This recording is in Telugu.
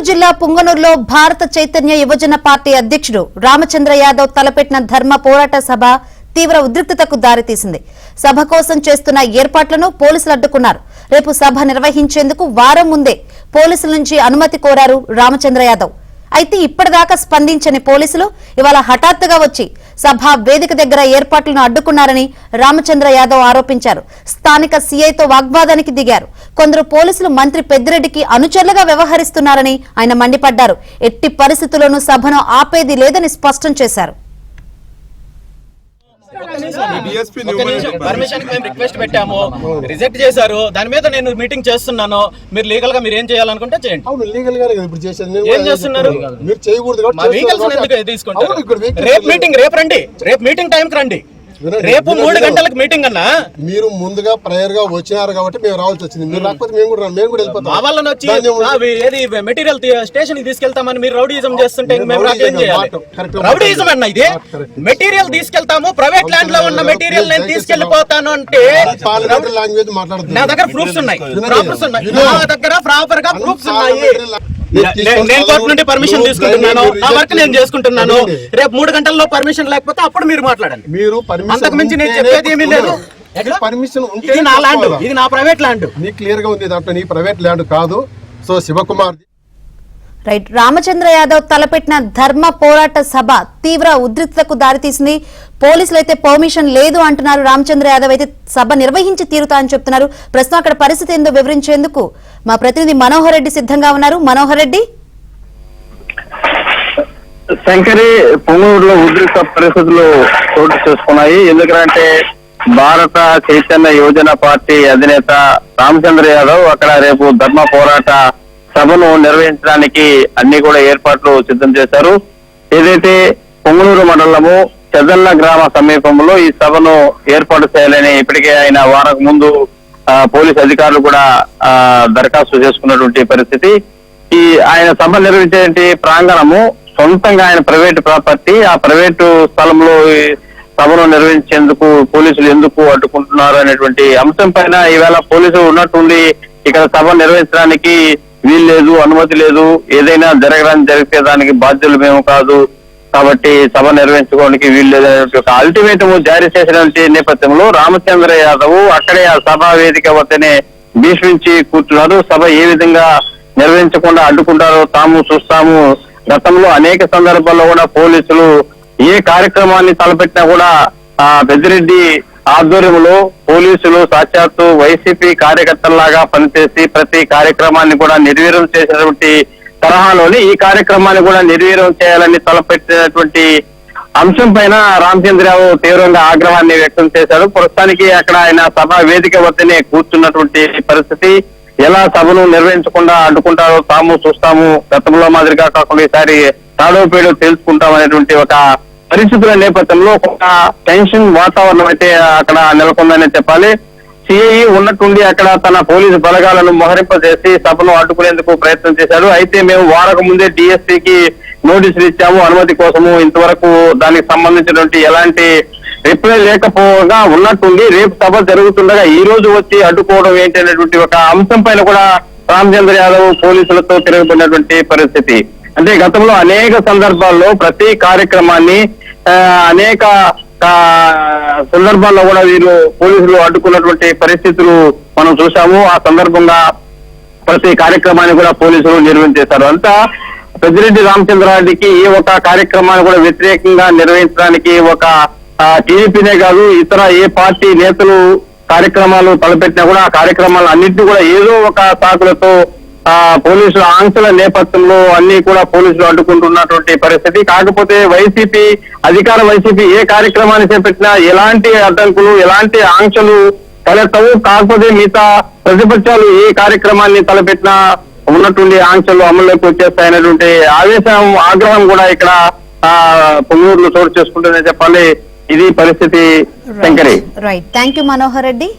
జిల్లా పుంగనూరులో భారత చైతన్య యువజన పార్టీ అధ్యక్షుడు రామచంద్ర యాదవ్ తలపెట్టిన ధర్మ పోరాట సభ తీవ్ర ఉద్రిక్తతకు దారితీసింది. సభ కోసం చేస్తున్న ఏర్పాట్లను పోలీసులు అడ్డుకున్నారు. రేపు సభ నిర్వహించేందుకు వారం ముందే పోలీసుల నుంచి అనుమతి కోరారు రామచంద్ర యాదవ్. అయితే ఇప్పటిదాకా స్పందించని పోలీసులు ఇవాళ హఠాత్తుగా వచ్చి సభా వేదిక దగ్గర ఏర్పాట్లను అడ్డుకున్నారని రామచంద్ర యాదవ్ ఆరోపించారు. స్థానిక సీఐతో వాగ్వాదానికి దిగారు. కొందరు పోలీసులు మంత్రి పెద్దిరెడ్డికి అనుచరులుగా వ్యవహరిస్తున్నారని ఆయన మండిపడ్డారు. ఎట్టి పరిస్థితుల్లోనూ సభను ఆపేది లేదని స్పష్టం చేశారు. పర్మిషన్ మేము రిక్వెస్ట్ పెట్టాము, రిజెక్ట్ చేశారు. దాని మీద నేను మీటింగ్ చేస్తున్నాను. మీరు లీగల్ గా మీరు ఏం చేయాలనుకుంటే చేయండి. ఏం చేస్తున్నారు? మా వెహికల్స్ ఎందుకు తీసుకుంటారు? రేపు మీటింగ్, రేపు రండి, రేపు మీటింగ్ టైంకి రండి. రేపు 3 గంటలకు మీటింగ్ అన్నా. మీరు ముందుగా ప్రేయర్ గా వచ్చినారు కాబట్టి మేము రావాల్సి వచ్చింది. మీరు రాకపోతే మేము కూడా వెళ్ళిపోతాం. మా వాళ్ళని వచ్చి ఏది మెటీరియల్ స్టేషన్ కి తీసుకెళ్తామని మీరు రౌడీజం చేస్తుంటే మేము ఏం చేయాలి? రౌడీజం అన్న ఇది. మెటీరియల్ తీసుకెళ్తాము, ప్రైవేట్ ల్యాండ్ లో ఉన్న మెటీరియల్ నేను తీసుకెళ్లిపోతాను అంటే లాంగ్వేజ్ మాట్లాడుతున్నాను. నా దగ్గర ప్రూఫ్స్ ఉన్నాయి, నా దగ్గర ప్రాపర్ గా ప్రూఫ్స్ ఉన్నాయి. నేను కోర్టు నుండి పర్మిషన్ తీసుకుంటున్నాను, నా వర్క్ నేను చేసుకుంటున్నాను. రేపు 3 గంటల్లో పర్మిషన్ లేకపోతే అప్పుడు మీరు మాట్లాడండి. మీరు అంతకు మించి నేను చెప్పేది ఏమీ లేదు. పర్మిషన్ ఉంటే ఇది నా ల్యాండ్, ఇది నా ప్రైవేట్ ల్యాండ్. నీకు క్లియర్ గా ఉంది, దాంట్లో నీ ప్రైవేట్ ల్యాండ్ కాదు. So Shivakumar right. రామచంద్ర యాదవ్ తలపెట్టిన ధర్మ పోరాట సభ తీవ్ర ఉద్రిక్తతకు దారితీసింది. పోలీసులు అయితే పర్మిషన్ లేదు అంటున్నారు. రామచంద్ర యాదవ్ అయితే సభ నిర్వహించి తీరుతా అని చెప్తున్నారు. ప్రస్తుతం అక్కడ పరిస్థితి ఏందో వివరించేందుకు మా ప్రతినిధి మనోహర్ రెడ్డి సిద్ధంగా ఉన్నారు. మనోహర్ రెడ్డి. శంకరి, పొంగూరులో ఉద్రిక్త పరిస్థితులు చోటు చేసుకున్నాయి. ఎందుకంటే భారత చైతన్య యువజన పార్టీ అధినేత రామచంద్ర యాదవ్ అక్కడ రేపు ధర్మ పోరాట సభను నిర్వహించడానికి అన్ని కూడా ఏర్పాట్లు సిద్ధం చేశారు. ఏదైతే పొంగనూరు మండలము చెదల్ల గ్రామ సమీపంలో ఈ సభను ఏర్పాటు చేయాలని ఇప్పటికే ఆయన వారం ముందు పోలీస్ అధికారులు కూడా దరఖాస్తు చేసుకున్నటువంటి పరిస్థితి. ఈ ఆయన సభ నిర్వహించే ప్రాంగణము సొంతంగా ఆయన ప్రైవేటు ప్రాపర్టీ. ఆ ప్రైవేటు స్థలంలో సభను నిర్వహించేందుకు పోలీసులు ఎందుకు అడ్డుకుంటున్నారు అనేటువంటి అంశం పైన ఈవేళ పోలీసులు ఉన్నట్టుండి ఇక్కడ సభ నిర్వహించడానికి వీలు లేదు, అనుమతి లేదు, ఏదైనా జరిగితే దానికి బాధ్యులు మేము కాదు కాబట్టి సభ నిర్వహించుకోవడానికి వీలు లేదు అనే ఒక అల్టిమేటం జారీ చేసినటువంటి నేపథ్యంలో రామచంద్ర యాదవ్ అక్కడే ఆ సభా వేదిక వద్దనే భీష్మించి కూర్చున్నారు. సభ ఏ విధంగా నిర్వహించకుండా అడ్డుకుంటారో తాము చూస్తాము. గతంలో అనేక సందర్భాల్లో కూడా పోలీసులు ఏ కార్యక్రమాన్ని తలపెట్టినా కూడా పెద్దిరెడ్డి ఆధ్వర్యంలో పోలీసులు సాక్షాత్తు వైసీపీ కార్యకర్తల్లాగా పనిచేసి ప్రతి కార్యక్రమాన్ని కూడా నిర్వీర్యం చేసినటువంటి తరహాలోని ఈ కార్యక్రమాన్ని కూడా నిర్వీర్యం చేయాలని తలపెట్టినటువంటి అంశం పైన రామచంద్రరావు తీవ్రంగా ఆగ్రహాన్ని వ్యక్తం చేశారు. ప్రస్తుతానికి అక్కడ ఆయన సభా వేదిక వద్దనే కూర్చున్నటువంటి పరిస్థితి. ఎలా సభను నిర్వహించకుండా అడ్డుకుంటారో తాము చూస్తాము, గతంలో మాదిరిగా కాకుండా ఈసారి తాడో పేడో తెలుసుకుంటాం అనేటువంటి ఒక పరిస్థితుల నేపథ్యంలో ఒక టెన్షన్ వాతావరణం అయితే అక్కడ నెలకొందని చెప్పాలి. సిఐ ఉన్నట్టుండి అక్కడ తన పోలీసు బలగాలను మోహరింపజేసి సభను అడ్డుకునేందుకు ప్రయత్నం చేశాడు. అయితే మేము వారకు ముందే డిఎస్పీకి నోటీసులు ఇచ్చాము అనుమతి కోసము. ఇంతవరకు దానికి సంబంధించినటువంటి ఎలాంటి రిప్లై లేకపోగా ఉన్నట్టుండి రేపు సభ జరుగుతుండగా ఈ రోజు వచ్చి అడ్డుకోవడం ఏంటి అనేటువంటి ఒక అంశం పైన కూడా రామచంద్ర యాదవ్ పోలీసులతో తిరగబడినటువంటి పరిస్థితి. అంటే గతంలో అనేక సందర్భాల్లో ప్రతి కార్యక్రమాన్ని అనేక సందర్భాల్లో కూడా వీరు పోలీసులు అడ్డుకున్నటువంటి పరిస్థితులు మనం చూసాము. ఆ సందర్భంగా ప్రతి కార్యక్రమాన్ని కూడా పోలీసులు నిర్వహించేశారు. అంతా పెద్దిరెడ్డి రామచంద్రారెడ్డికి ఏ ఒక కార్యక్రమాన్ని కూడా వ్యతిరేకంగా నిర్వహించడానికి ఒక టీడీపీనే కాదు ఇతర ఏ పార్టీ నేతలు కార్యక్రమాలు తలపెట్టినా కూడా ఆ కార్యక్రమాలు అన్నింటినీ కూడా ఏదో ఒక సాకులతో పోలీసుల ఆంక్షల నేపథ్యంలో అన్ని కూడా పోలీసులు అడ్డుకుంటున్నటువంటి పరిస్థితి. కాకపోతే వైసీపీ అధికార వైసీపీ ఏ కార్యక్రమాన్ని చేపట్టినా ఎలాంటి అడ్డంకులు ఎలాంటి ఆంక్షలు తలెత్తవు. కాకపోతే మిగతా ప్రతిపక్షాలు ఏ కార్యక్రమాన్ని తలపెట్టినా ఉన్నటువంటి ఆంక్షలు అమల్లోకి వచ్చేస్తాయనేటువంటి ఆవేశం ఆగ్రహం కూడా ఇక్కడ పొంగూరులో చోటు చేసుకుంటుందని చెప్పాలి. ఇది పరిస్థితి. Shankari. Right. Thank you Manohar Reddy.